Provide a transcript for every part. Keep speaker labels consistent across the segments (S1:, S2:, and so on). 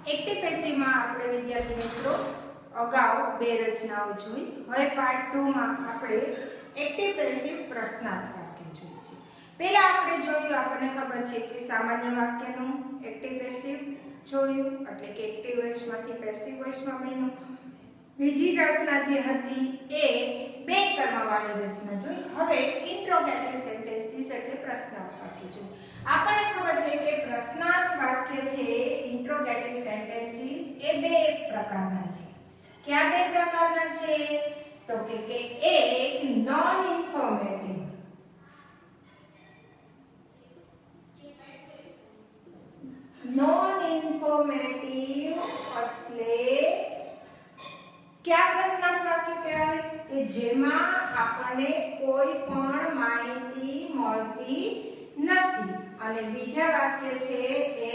S1: Active passive में આપણે વિદ્યાર્થી મિત્રો અગાઉ બે રચનાઓ જોઈ. હવે પાર્ટ 2 માં આપણે એક્ટિવ પેસિવ પ્રશ્નાર્થ વાક્ય જોઈએ છે. પહેલા આપણે જોયું, આપણને ખબર છે કે સામાન્ય વાક્યનું એક્ટિવ પેસિવ જોયું, એટલે કે એક્ટિવ વોઇસમાંથી પેસિવ વોઇસમાં બન્યું. બીજી રચના જે હતી એ બે કર્મવાળી રચના જોઈ. હવે ઇન્ટ્રોગેટિવ સેન્ટેન્સીસ એટલે પ્રશ્નાર્થ વાક્ય જોઈ. આપણને ખબર છે કે પ્રશ્નાર્થ વાક્ય છે, ઇન્ટ્રોગેટિવ સેન્ટેન્સીસ એ બે પ્રકારના છે. કયા બે પ્રકારના છે? તો કે એક નોન ઇન્ફોર્મેટિવ, એટલે કયા પ્રશ્નાર્થ વાક્ય કહેવાય કે જેમાં આપણને કોઈ પણ માહિતી મળતી નથી. અને બીજા વાક્ય છે એ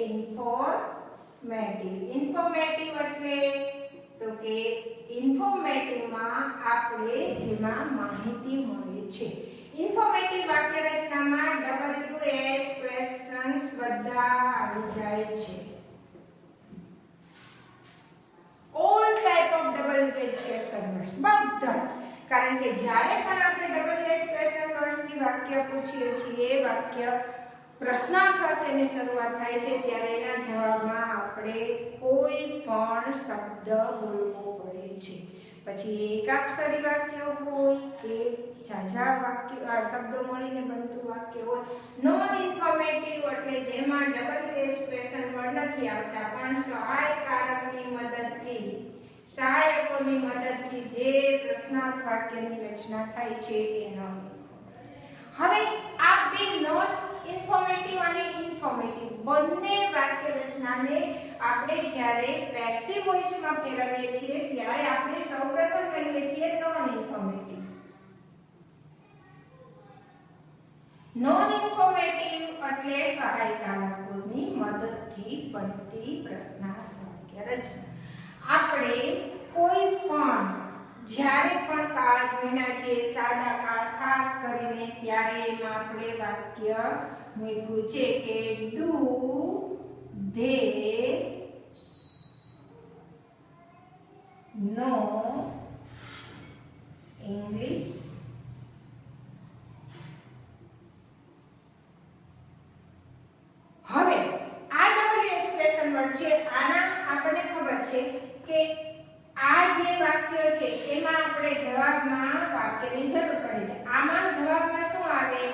S1: ઇન્ફોર્મેટિવ. ઇન્ફોર્મેટિવ એટલે તો કે ઇન્ફોર્મેટિવ માં આપણે જેમાં માહિતી મળે છે. ઇન્ફોર્મેટિવ વાક્ય રચનામાં WH ક્વેશ્ચન્સ બધા આવી જાય છે. All type of WH question words બધા જ. કારણ કે જ્યારે પણ આપણે WH ક્વેશ્ચન વર્ડ્સ થી વાક્ય પૂછીએ છીએ, વાક્ય પ્રશ્નાર્થ વાક્યની શરૂઆત થાય છે, ત્યારે એના જવાબમાં આપણે કોઈ પણ શબ્દ બોલવો પડે છે. પછી એકાક્ષરી વાક્ય હોય કે ઝાઝા વાક્ય શબ્દો મળીને બનતું વાક્ય હોય. નોન ઇન્ફોર્મેટિવ એટલે જેમાં WH ક્વેશ્ચન વર્ડ નથી આવતા, પણ સહાયકારકની મદદથી, સહાયકોની મદદથી જે પ્રશ્નાર્થ વાક્યની રચના થાય છે એ નોન ઇન્ફોર્મેટિવ. હવે આ બે નોન ઇન્ફોર્મેટિવ અને ઇન્ફોર્મેટિવ બંને વાક્ય રચનાને આપણે જ્યારે પેસિવ વોઇસમાં ફેરવીએ છીએ ત્યારે આપણે સૌપ્રથમ કહીએ છીએ નોન ઇન્ફોર્મેટિવ. નોન ઇન્ફોર્મેટિવ એટલે સહાયકારકોની મદદથી બનતી પ્રશ્નાર્થ વાક્ય રચના. આપણે કોઈ પણ જ્યારે પણ કાળ ભણ્યા છે, સાદા કાળ ખાસ કરીને, ત્યારે એમાં આપણે વાક્ય મૂક્યું છે કે ડુ ધે નો ઇંગ્લિશ. હવે આ WH ક્વેશ્ચન વર્ડ છે, આના આપણને ખબર છે કે આ જે વાક્ય છે એમાં આપણે જવાબમાં વાક્યની જરૂર પડે છે. આમાં જવાબમાં શું આવે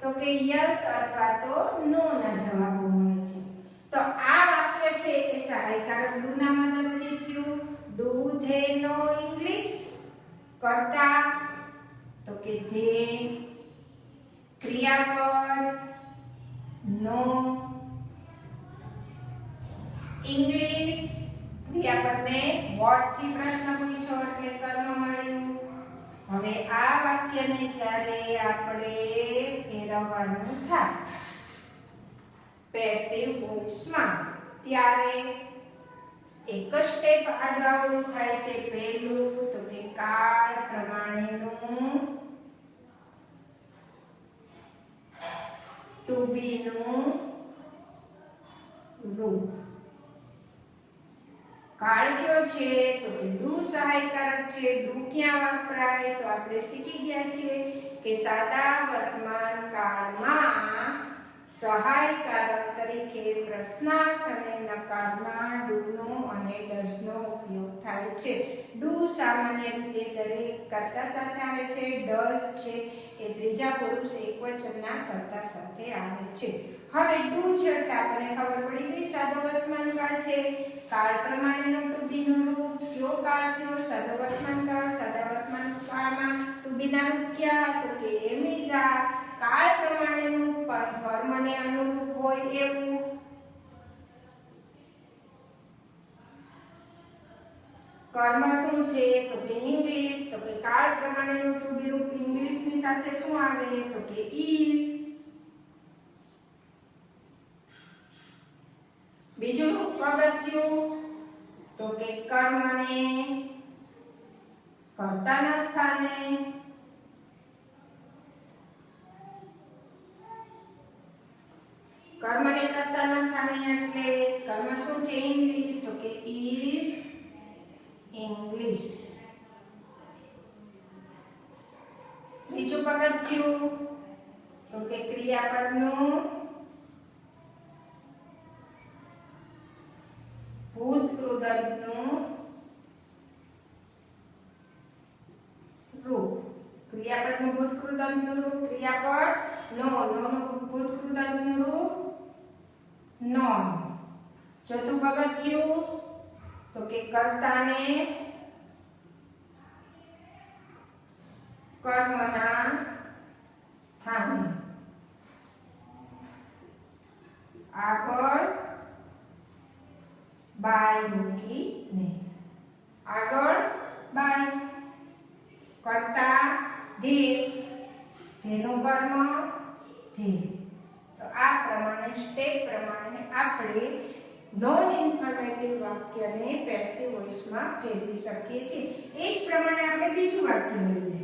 S1: તો કે યસ અથવા તો નો ના જવાબો મળે છે. તો આ વાક્ય છે એ સહાયકારક ડુ ના મદદથી થયું. ડુ ધે નો ઇંગ્લિશ કરતા તો કે ધે, ક્રિયાપદ નો, ઇંગ્લિશ ક્રિયાપદને વોટ થી પ્રશ્ન પૂછ્યો એટલે કર્મ મળ્યું. હવે આ વાક્યને જ્યારે આપણે ફેરવવાનું થાય પેસિવ વોઇસમાં, ત્યારે એક જ સ્ટેપ આડાવડું થાય છે. પહેલું તો કે કાળ પ્રમાણેનું ટુ બી નું રૂપ. કાળ કયો છે તો કે ડુ સહાયકારક છે. ડુ ક્યાં વપરાય તો આપણે શીખી ગયા છીએ કે સાદા વર્તમાન કાળમાં સહાયકારક તરીકે પ્રશ્નાર્થ અને નકારમાં ડુ નો અને ડઝ નો ઉપયોગ થાય છે. ડુ સામાન્ય રીતે દરેક કર્તા સાથે આવે છે. ડઝ છે એ ત્રીજા પુરુષ એકવચનના કર્તા સાથે આવે છે. હવે ડુ છે એટલે આપણને ખબર પડી ગઈ સાદો વર્તમાન કાળ છે. કાળ પ્રમાણેનો ટુ બી નું રૂપ કયો કાળ થયો? સાદો વર્તમાન કાળ. સાદા વર્તમાન કાળમાં ટુ બી ના રૂપ ક્યાં તો કે એમ ઇઝ આર. કાળ પ્રમાણેનું પણ કર્મને અનુરૂપ હોય એવું. કર્મ શું છે તો કે ઇંગ્લિશ. તો કે કાળ પ્રમાણેનું ટુ બી રૂપ ઇંગ્લિશની સાથે શું આવે તો કે ઇઝ. બીજું પગથિયું તો કે કર્મને કર્તાના સ્થાને, કર્મને કર્તાના સ્થાને એટલે કર્મ શું છે ઇંગ્લિશ તો કે is English. ત્રીજું પગથિયું તો કે ક્રિયાપદનું ભૂતકૃદંતનું રૂપ. ક્રિયાપદનું ભૂતકૃદંતનું રૂપ ક્રિયાપદ નો નું ભૂતકૃદંતનું રૂપ નોન. ચોથું પગથિયું તો કે કર્તાને કર્મના સ્થાને આગળ બાય મૂકીને. આગળ બાય કર્તા ધ્યેય ધ્યેયનું કર્મ ધ્યેય. તો આ પ્રમાણે સ્ટેપ પ્રમાણે આપણે નોન ઇન્ફોર્મેટિવ વાક્યને પેસિવ વોઇસમાં ફેરવી શકીએ છીએ. એ જ પ્રમાણે આપણે બીજું વાક્ય લઈએ.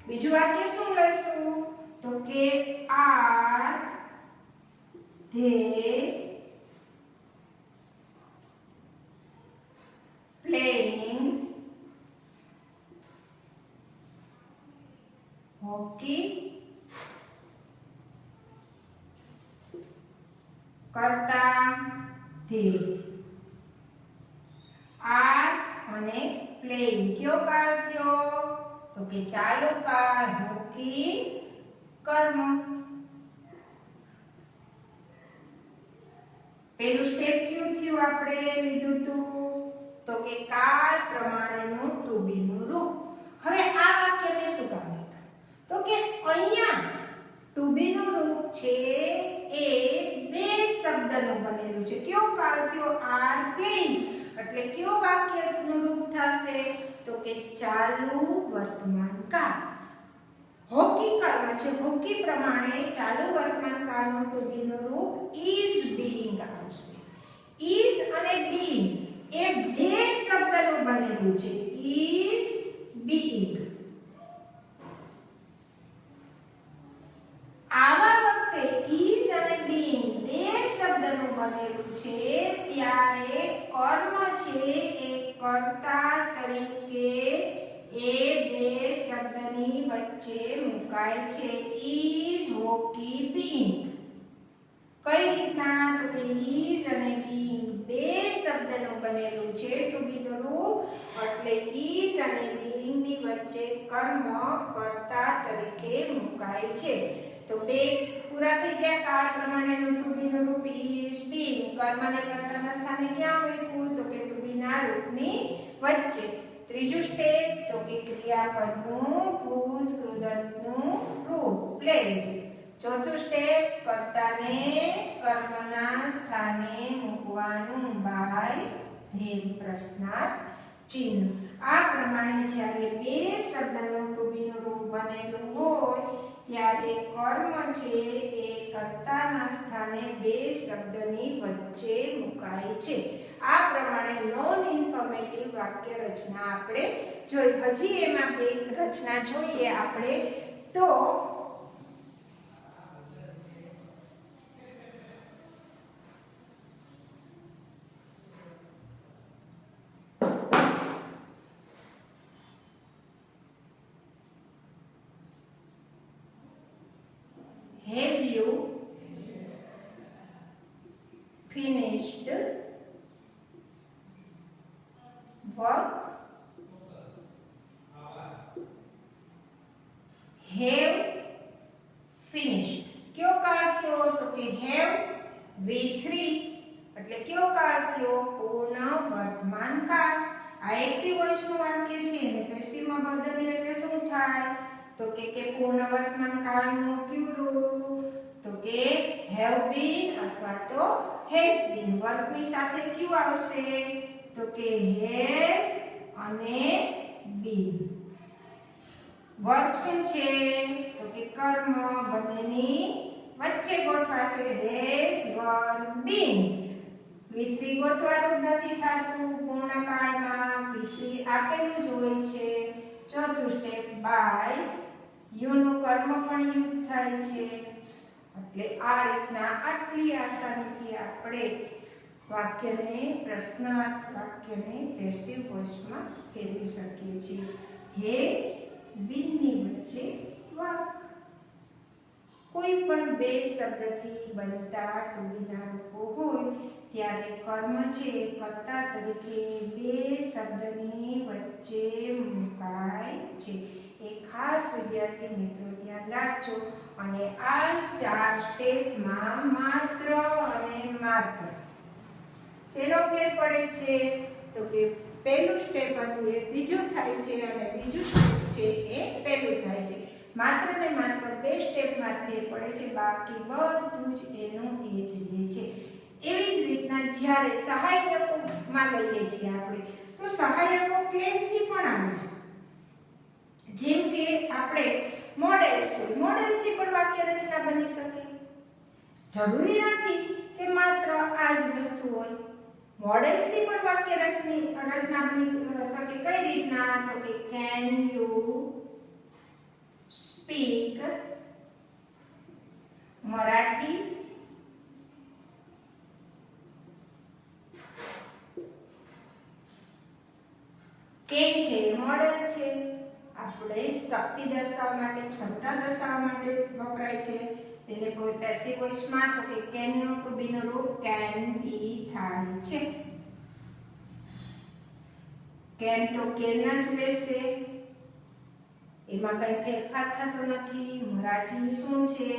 S1: બીજું વાક્ય શું લઈશું તો કે આર ધે પ્લેઇંગ હોકી. કર્તા ધ્યેય આર અને પ્લેઇંગ કયો કાળ થયો તો કે ચાલુ કાળ હોકી કર્મ. પેલું સ્ટેપ કયું થયું આપણે લીધું હતું તો કે કાળ પ્રમાણેનું ટુ બી નું રૂપ. હવે આ વાક્યને શું કામ લીધું તો કે અહીંયા ટુ બી નું રૂપ છે એ બે શબ્દનું બનેલું છે. કયો કાળ થયો આર પ્લેઇંગ એટલે કયો વાક્યનું રૂપ થશે તો કે ચાલુ વર્તમાન કાળ. હોકી કર્મ છે હોકી પ્રમાણે ચાલુ વર્તમાન કાળનું ટુ બી નું રૂપ is being આવશે. is અને being એ બે શબ્દનું બનેલું છે is being. આવા વખતે is અને being બે શબ્દનું બનેલું છે ત્યારે કર્મ છે એ કર્તા તરીકે એ બે શબ્દની વચ્ચે મુકાય છે is hockey being. કઈ રીતના તો કે is અને being બે શબ્દનું બનેલું છે ટુ બી નું રૂપ એટલે is અને being ની વચ્ચે કર્મ કર્તા તરીકે મુકાય છે. તો બે પૂરા થઈ ગયા. કાળ પ્રમાણેનું ટુ બી નું રૂપ is being. કર્મને કર્તાના સ્થાને ક્યાં મૂક્યું તો કે ટુ બી ના રૂપની વચ્ચે. ત્રીજું સ્ટેપ તો કે ક્રિયાપદનું ભૂતકૃદંતનું રૂપ પ્લેઇંગ. ચોથું સ્ટેપ કર્તાને કર્મના સ્થાને મૂકવાનું બાય ધ્યેય પ્રશ્નાર્થ ચિહ્ન. આ પ્રમાણે જ્યારે બે શબ્દનું ટુ બી નું રૂપ બનેલું હોય ત્યારે કર્મ છે એ કર્તાના સ્થાને બે શબ્દની વચ્ચે મુકાય છે. આ પ્રમાણે નોન ઇન્ફોર્મેટિવ વાક્ય રચના આપણે જોઈ. હજી એમાં બે રચના જોઈએ આપણે તો have you finished work? Have finished કયો કાળ થયો તો કે have V3 એટલે કયો કાળ થયો પૂર્ણ વર્તમાન કાળ. આ એક્ટિવ વોઇસ નું વાક્ય છે અને પેસિવ માં બદલીએ એટલે શું થાય તો કે પૂર્ણ વર્તમાન કાળનું કયું રૂપ તો કે have been અથવા તો has been. વર્કની સાથે કયું આવશે તો કે has અને been. વર્ક શું છે તો કે કર્મ બંનેની વચ્ચે ગોઠવાશે has work been. V3 ગોતવાનું નથી થતું પૂર્ણ કાળમાં V3 આપેલું જ હોય છે. ચોથું સ્ટેપ બાય યુ નું કર્મ પણ યુઝ થાય છે એટલે આ રીતના આટલી આસાનીથી આપણે વાક્યને પ્રશ્નાર્થ વાક્યને પેસિવ વોઇસમાં ફેરવી શકીએ છીએ. હેઝ બીનની વચ્ચે વર્ક. કોઈ પણ બે શબ્દથી બનતા ટુ બીના રૂપો હોય ત્યારે કર્મ છે કર્તા તરીકે બે શબ્દની વચ્ચે મુકાય છે. એ ખાસ વિદ્યાર્થી મિત્રો ધ્યાન રાખજો. અને આ 4 સ્ટેપમાં માત્ર અને માત્ર શેનો ફેર પડે છે? તો કે પહેલું સ્ટેપ હતું એ બીજું થાય છે અને બીજું સ્ટેપ છે એ પહેલું થાય છે. માત્ર ને માત્ર બે સ્ટેપમાં ફેર પડે છે, બાકી બધું જ એનું એ જ રહે છે. એવી જ રીતના જ્યારે સહાયકોમાં લઈએ છીએ આપણે, તો સહાયકો કેમથી પણ આવે. જેમ કે આપણે મોડેલ્સથી પણ વાક્ય રચના બની શકે. જરૂરી નથી કે માત્ર આ જ વસ્તુ હોય. મોડેલ્સથી પણ વાક્ય રચના બની શકે. કઈ રીતના? તો કે can you speak Marathi? Can છે મોડેલ છે. આપણે શક્તિ દર્શાવવા માટે, ક્ષમતા દર્શાવવા માટે વપરાય છે. એને કોઈ પેસિવ વોઇસમાં તો કે કેન નો ટુ બી નો રૂપ કેન બી થાય છે. કેન તો કેન જ લેશે, એમાં કઈ ફેરફાર થતો નથી. મરાઠી શું છે?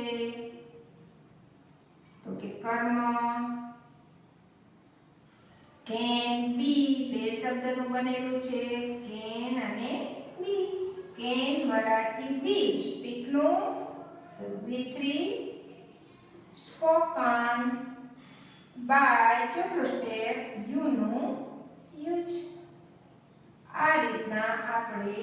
S1: તો કે કર્મ. કેન બી બે શબ્દનું બનેલું છે, કેન અને be. Can Marathi be. Speak નો તો V3 સ્પોકન બાય ચોથું સ્ટેપ યુ નું યુઝ. આ રીતના આપણે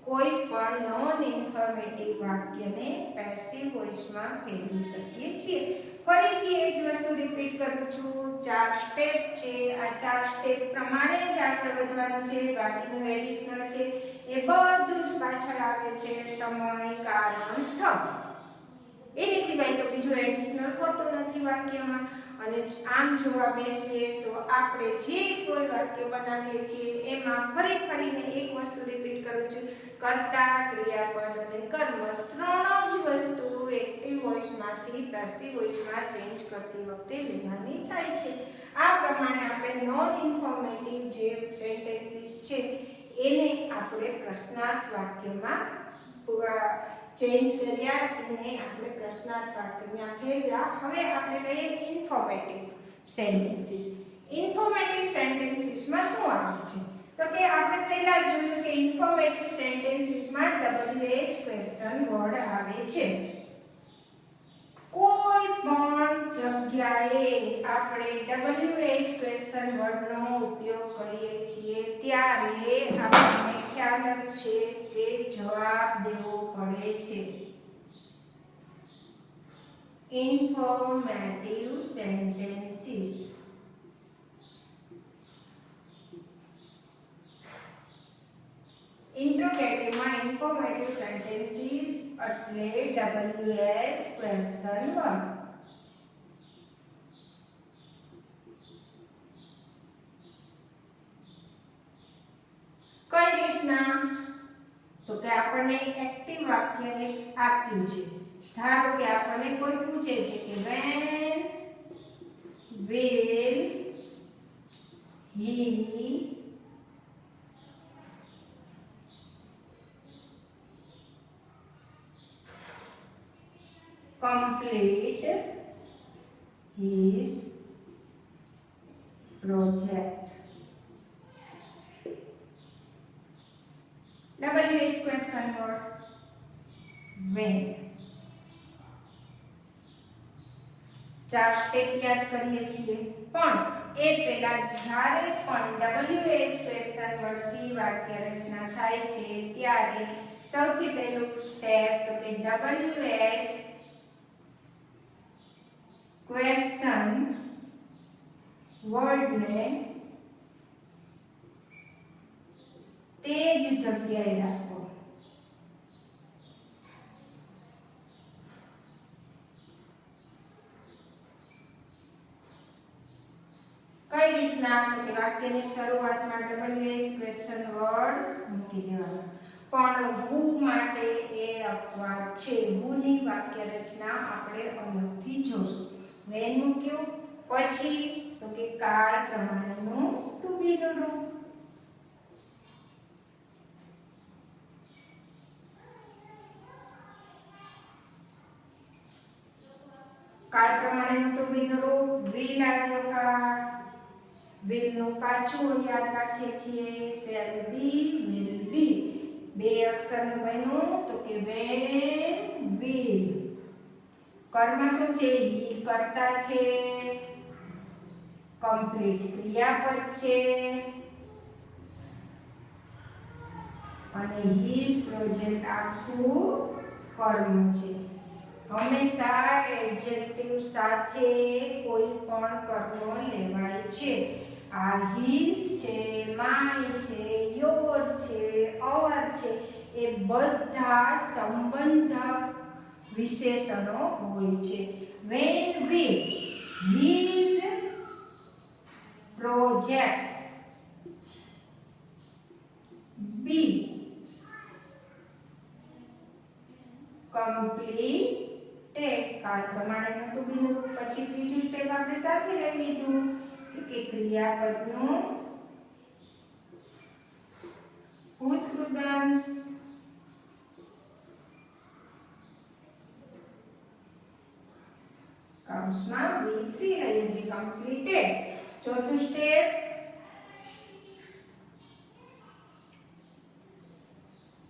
S1: કોઈ પણ નોન ઇન્ફોર્મેટિવ વાક્યને પેસિવ વોઇસમાં ફેરવી શકીએ છીએ. ફરીથી એ જ વસ્તુ રિપીટ કરું છું. 4 સ્ટેપ છે. આ 4 સ્ટેપ પ્રમાણે જ આગળ વધવાનું છે. બાકીનું એડિશનલ છે એ બધું જ પાછળ આવે છે. સમય, કારણ, સ્થળ. એની સિવાય તો બીજું એડિશનલ હોતું નથી વાક્યમાં. અને આમ જોવા બેસીએ તો આપણે જે કોઈ વાક્ય બનાવીએ છીએ એમાં ફરીને એક વસ્તુ રિપીટ કરું છું. કર્તા, ક્રિયાપદ અને કર્મ ત્રણ જ વસ્તુ એક્ટિવ વોઇસમાંથી પેસિવ વોઇસમાં ચેન્જ કરતી વખતે લેવાની થાય છે. આ પ્રમાણે આપણે નોન ઇન્ફોર્મેટિવ જે સેન્ટેન્સીસ છે એને આપણે પ્રશ્નાર્થ વાક્યમાં ચેન્જ કર્યા, એને આપણે પ્રશ્નાર્થ વાક્યમાં ફેરવ્યા. હવે આપણે લઈએ ઇન્ફોર્મેટિવ સેન્ટેન્સીસ. ઇન્ફોર્મેટિવ સેન્ટેન્સીસમાં શું આવે છે? તો કે આપણે પહેલા જોયું કે ઇન્ફોર્મેટિવ સેન્ટેન્સીસમાં WH ક્વેશ્ચન વર્ડ આવે છે. કોઈ પણ જગ્યાએ આપણે WH ક્વેશ્ચન વર્ડનો ઉપયોગ કરીએ છીએ ત્યારે આપણને ખ્યાલ જ છે કે જવાબ દેવો પડે છે. Informative sentences. ઇન્ટ્રોગેટિવમાં ઇન્ફોર્મેટિવ સેન્ટેન્સીસ એટલે WH ક્વેશ્ચન વર્ડ. કઈ રીતના? તો કે આપણને એક્ટિવ વાક્ય આપ્યું છે. ધારો કે આપણને કોઈ પૂછે છે કે when will he complete his project? WH question word when. 4 step યાદ કરીએ છીએ, પણ એ પહેલા જ્યારે પણ WH ક્વેશ્ચન વર્ડથી વાક્ય રચના થાય છે ત્યારે સૌથી પહેલું સ્ટેપ તો કે WH ક્વેશ્ચન વર્ડને તે જ જગ્યાએ રાખો. રીતના તો કે વાક્યની શરૂઆતમાં WH ક્વેશ્ચન વર્ડ મૂકી દેવાનો. પણ who માટે એ અપવાદ છે. who ની વાક્ય રચના આપણે અલગથી જોશું. when મૂક્યું પછી તો કે કાળ પ્રમાણેનું to be નું રૂપ. કાળ પ્રમાણેનું to be નું રૂપ. will આવ્યો કાળ. will નું પાછું યાદ રાખીએ છીએ shall be, will be. બે અક્ષરનું બન્યું તો કે when, will. કર્મ શું છે? he કરતા છે. કમ્પ્લીટ ક્રિયાપદ છે અને his પ્રોજેક્ટ આખું કર્મ છે. હંમેશા એડજેક્ટિવ સાથે કોઈ પણ કર્મ લેવાય છે. આ his છે, my છે, your છે, our છે એ બધા સંબંધક વિશેષણો હોય છે. when will, his project be completed. કાળ પ્રમાણેનું to be નું રૂપ. પછી ત્રીજું સ્ટેપ આપણે સાથે લઈ લીધું કે ક્રિયાપદનું ભૂતકૃદંત કૌંસમાં V3 લઈએ જે completed. ચોથું સ્ટેપ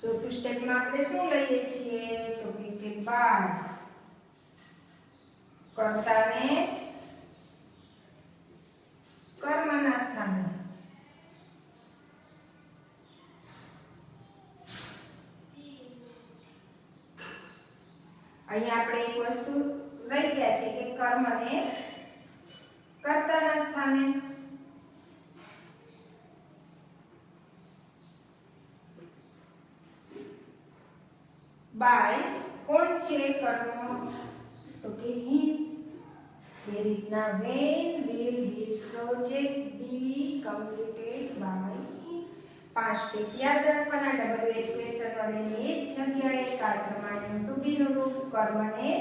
S1: ચોથું સ્ટેપમાં આપણે શું લઈએ છીએ તો કે બાર કર્તાને કર્મના સ્થાને. અહીંયા આપણે એક વસ્તુ લઈ ગયા છે કે કર્મને કર્તાના સ્થાને. બાય કોણ છે કર્મ તો કે he. એ રીતના when will his project be completed by him. 5 step યાદ રાખવાના. WH ક્વેશ્ચન વડેની એ જ જગ્યાએ કાળ પ્રમાણેનું to be નું રૂપ, કર્મને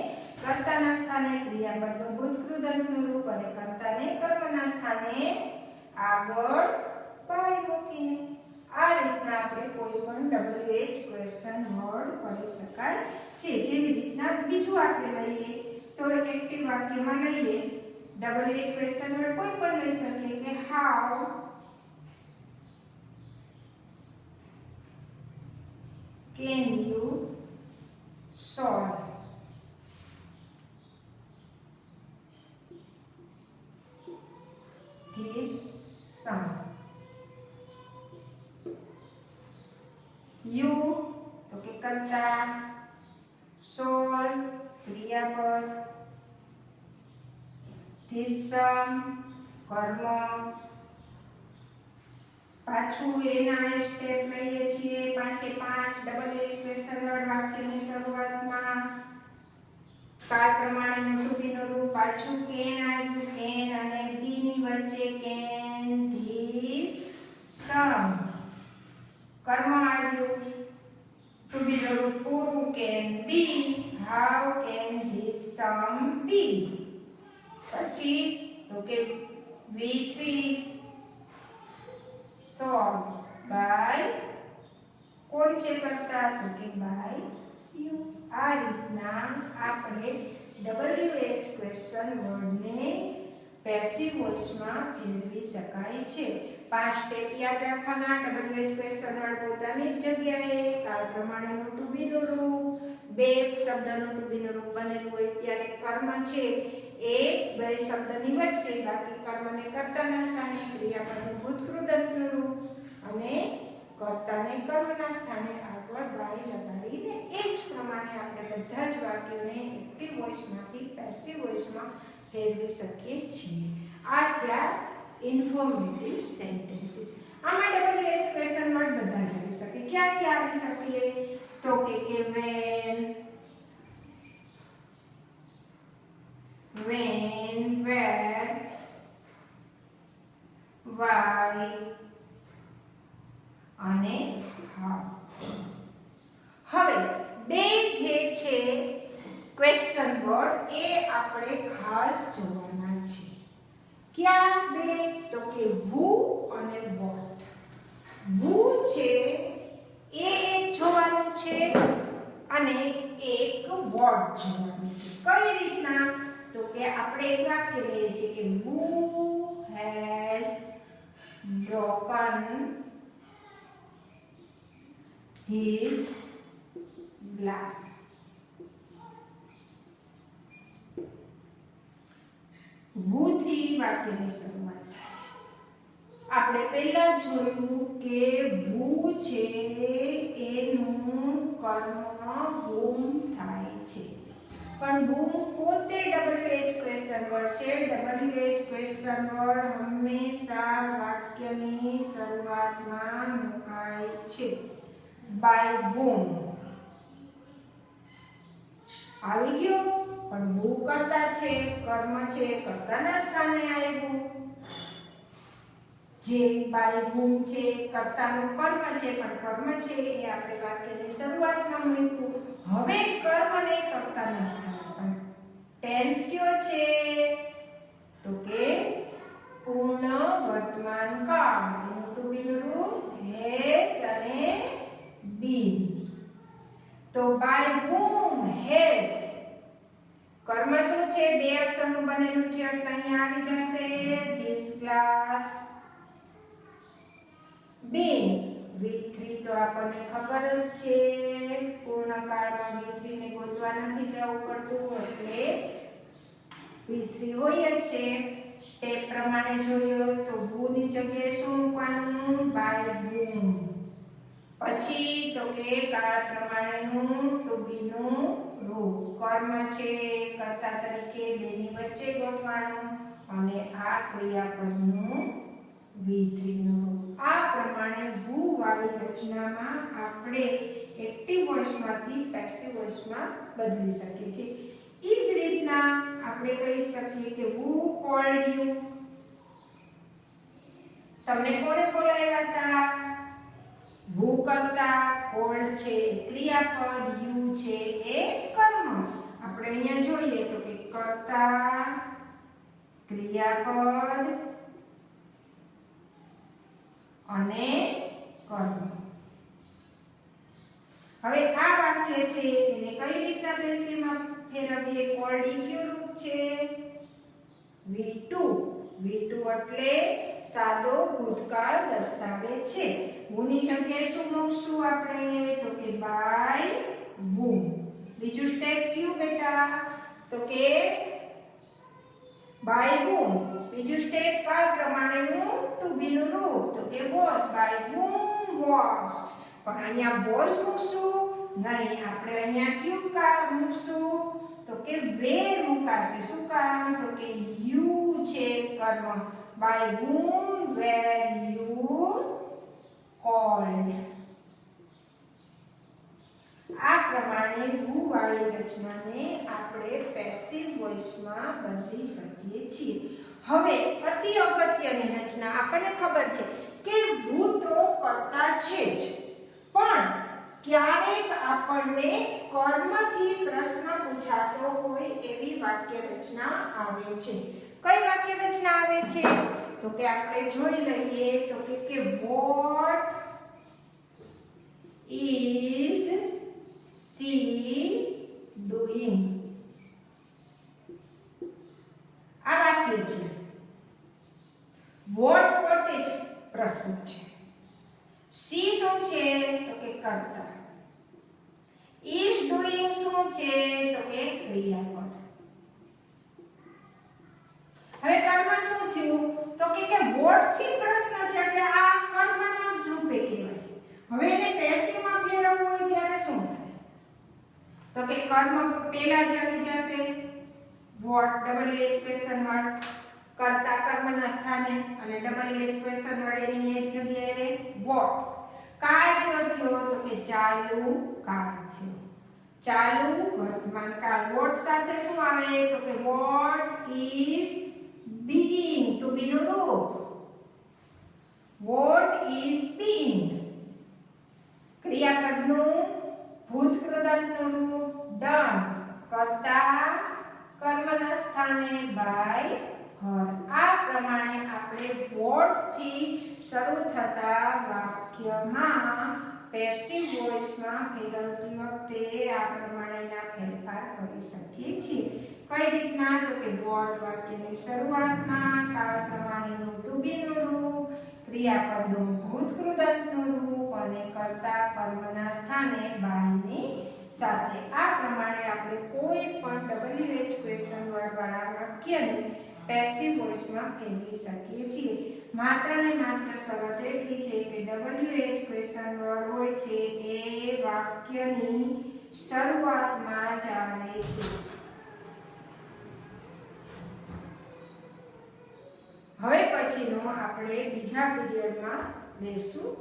S1: કર્તાના સ્થાને, ક્રિયાપદનું ભૂતકૃદંતનું રૂપ અને કર્તાને કર્મના સ્થાને આગળ by મૂકીને. આ રીતના આપણે કોઈ પણ WH ક્વેશ્ચન વર્ડ કરી શકાય છે. જેવી રીતના બીજું આપણે લઈએ તો એક્ટિવ વાક્યમાં લઈએ WH ક્વેશ્ચન વર્ડ કોઈ પણ લઈ શકીએ કે how can you solve this sum. You તો કે કર્તા, solve ક્રિયાપદ, this sum કર્મ. પાછું એના સ્ટેપ લઈએ છીએ 5 એ 5 WH ક્વેશ્ચન વર્ડ વાક્યની શરૂઆતમાં કાળ પ્રમાણેનું to be નું રૂપ. પાછું can આવ્યું, can અને be ની વચ્ચે can this sum. કર્મ આવ્યું, to be નું રૂપ પૂરું can be. how can this sum be. પછી તો કે V3 solved by કોણ છે કરતા તો કે by you. આ રીતના આપણે WH ક્વેશ્ચન વર્ડને પેસિવ વોઇસમાં ફેરવી શકાય છે. 5 સ્ટેપ યાદ રાખવાના. WH ક્વેશ્ચન વર્ડ પોતાની જ જગ્યાએ કાળ પ્રમાણેનું to be નું રૂપ, બે શબ્દનું to be નું રૂપ બનેલું હોય ત્યારે કર્મ છે એ બે શબ્દની વચ્ચે, બાકી કર્મને કર્તાના સ્થાને, ક્રિયાપદનું ભૂતકૃદંતનું રૂપ અને કર્તાને કર્મના સ્થાને આગળ બાય લગાડીને એ જ પ્રમાણે આપણે બધા જ વાક્યોને એક્ટિવ વોઇસમાંથી પેસિવ વોઇસમાં ફેરવી શકીએ છીએ. આ થયા ઇન્ફોર્મેટિવ સેન્ટેન્સીસ. આમાં WH ક્વેશ્ચન વર્ડ બધા જ આવી શકે. ક્યાં ક્યાં આવી શકીએ તો કે when, where, બાય અને હાફ. હવે બે જે છે ક્વેશ્ચન વર્ડ એ આપણે ખાસ જોવાના છે. ક્યાં બે? તો કે who અને what. who છે એ એક જોવાનું છે અને એક what જોવાનું છે. કઈ રીતના? તો કે આપણે એક વાક્ય લઈએ છીએ કે who has broken his glass. who થી વાક્યની શરૂઆત થાય છે. આપણે પહેલા જોયું કે who છે એનું કર્મ whom થાય છે, પણ whom પોતે WH ક્વેશ્ચન વર્ડ છે. WH ક્વેશ્ચન વર્ડ હંમેશા વાક્યની શરૂઆતમાં મુકાય છે. બાય whom આવી ગયો, પણ who કરતા છે, કર્મ છે, કર્તાના સ્થાને આવ્યું. જે બાય whom છે કર્તાનું કર્મ છે, પણ કર્મ છે એ આપણે વાક્યની શરૂઆતમાં મૂક્યું. હવે કર્મને કર્તાના સ્થાને, પણ ટેન્સ કયો છે? તો કે પૂર્ણ વર્તમાન કાળ. એનું ટુ બી નું રૂપ હેઝ અને બીન. તો બાય whom હેઝ કર્મ શું છે? બે અક્ષરનું બનેલું છે એટલે અહીંયા આવી જશે ધીસ ગ્લાસ બીન. V3 તો આપણને ખબર જ છે, પૂર્ણ કાળમાં V3 ને ગોતવા નથી જવું પડતું એટલે V3 હોય જ છે. સ્ટેપ પ્રમાણે જોઈએ તો who ની જગ્યાએ શું મૂકવાનું? By whom. પછી તો કે કાળ પ્રમાણેનું ટુ બી નું રૂપ. કર્મ છે કર્તા તરીકે બેની વચ્ચે ગોઠવાનું અને આ ક્રિયાપદનું V3 નું રૂપ. આ પ્રમાણે who વાળી રચનામાં આપણે એક્ટિવ વોઇસમાંથી પેસિવ વોઇસમાં બદલી શકીએ છીએ. એ જ રીતના આપણે કહી શકીએ કે who called you. તમને કોણે બોલાવ્યા હતા? who કરતા, called છે ક્રિયાપદ, you છે એ કર્મ. આપણે અહીંયા જોઈએ તો કે કર્તા, ક્રિયાપદ અને કર્મ. હવે આ વાક્ય છે એને કઈ રીતના પેસિવમાં ફેરવીએ? called એ કયું રૂપ છે? V2. V2 એટલે સાદો ભૂતકાળ દર્શાવે છે. who ની જગ્યાએ શું મૂકશું આપણે? તો કે બાય whom. બીજું સ્ટેપ કયું બેટા? તો કે બાય whom. બીજું સ્ટેપ કાળ પ્રમાણેનું ટુ બી નું રૂપ તો કે was. By whom was. પણ અહીંયા was મૂકશું નહીં, આપણે અહીંયા કયું કાળ મૂકશું? તો કે where મુકાશે. શું કામ? તો કે you છે કર્મ. By whom were you called. આ પ્રમાણે who વાળી રચનાને આપણે પેસિવ વોઇસમાં બદલી શકીએ છીએ. હવે અતિ અગત્યની રચના આપણને ખબર છે કે who તો કર્તા છે જ, પણ ક્યારેક આપણને કર્મથી પ્રશ્ન પૂછાતો હોય એવી વાક્ય રચના આવે છે. કઈ વાક્ય રચના આવે છે? તો કે આપણે જોઈ લઈએ તો કે what is she doing. આ વાક્ય છે. what પોતે જ પ્રશ્ન છે. she શું છે? તો કે કર્તા. is doing શું છે? તો કે ક્રિયાપદ. હવે કર્મ શું થયું? તો કે what થી પ્રશ્ન છે એટલે આ કર્મના જ રૂપે કહેવાય. હવે એને પેસિવમાં ફેરવવું હોય ત્યારે શું થાય? તો કે કર્મ પહેલા જ આવી જશે what WH ક્વેશ્ચન વર્ડ કર્તા કર્મના સ્થાને અને WH ક્વેશ્ચન વર્ડ એની એક જગ્યાએ what. કાળ કયો થયો? તો કે ચાલુ કાળ થયો. ચાલુ વર્તમાન કાળ. what સાથે શું આવે? તો કે what is being, to be નું રૂપ. is being. ક્રિયાપદનું ભૂત કૃદંતનું રૂપ done, કર્તા કર્મના સ્થાને by her. આ પ્રમાણે આપણે what થી શરૂ થતા વાક્યમાં પેસિવ વોઇસમાં ફેરવતી વખતે આ પ્રમાણેના ફેરફાર કરી શકીએ છીએ. કઈ રીતના? તો કે what વાક્યની શરૂઆતમાં કાળ પ્રમાણેનું to be નું રૂપ, ક્રિયાપદનું ભૂત કૃદંતનું રૂપ અને કર્તા કર્મના સ્થાને by ની સાથે. આ પ્રમાણે આપણે કોઈ પણ WH ક્વેશ્ચન વર્ડ વાળા વાક્યને પેસિવ વોઇસમાં ફેરવી શકીએ છીએ. માત્ર ને માત્ર શરત એટલી છે કે WH ક્વેશ્ચન વર્ડ હોય છે એ વાક્યની શરૂઆતમાં જ આવે છે. હવે પછીનો આપણે બીજા પીરિયડમાં લેશું.